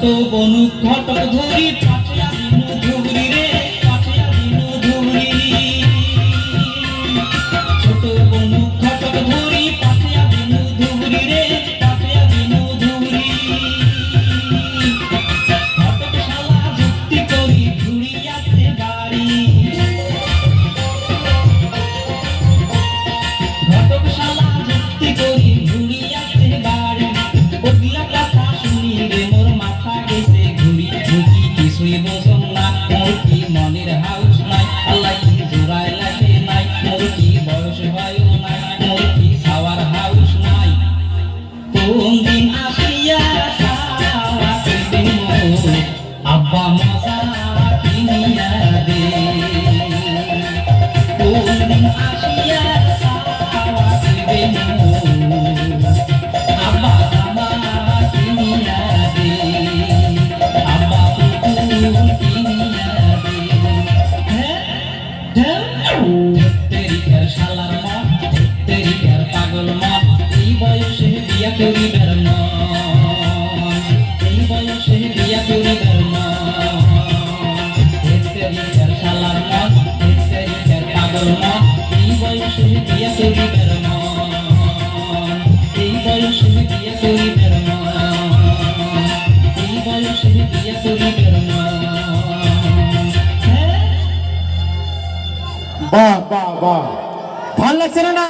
ছোট বনু ঘটক ধরি পাঠিয়া দিনু ধুবরি রে পাঠিয়া দিনু ধুবরি ছোট বনু ঘটক ধরি পাঠিয়া দিনু ধুবরি রে পাঠিয়া দিনু ধুবরি ঘটক শালা যুক্তি করি ঘুরিয়াছে বাড়ি ঘটক শালা যুক্তি করি ঘুরিয়াছে বাড়ি বগলা কথা শুনি রে মোর মাথা গেছে ঘুরি ঘুরি কিছুই বোঝম না মোর কি মনের হাউস নাই আল্লাহ কি জোড়ায় লাগে নাই মোর কি বয়স হয়ও নাই মোর কি খাওয়ার হাউস নাই কোন দিন আসিয়া সারা দিন মোর আব্বা মজা কিনিয়া দে কোন দিন আসিয়া সারা দিন মোর আব্বা কিনিয়া দে আব্বা কিনিয়া দে তেরি কের শালার মন তেরি কের পাগল মন এই বয়সে বিয়া করিবার মন এই বয়সে বিয়া করিবার মন তেরি কের শালার মন তেরি কের পাগল মন এই বয়সে বিয়া করিবার মন এই বয়সে বিয়া করিবার মন এই বয়সে বিয়া করিবার মন বাহ বাহ বাহ ভাল লাগছে না?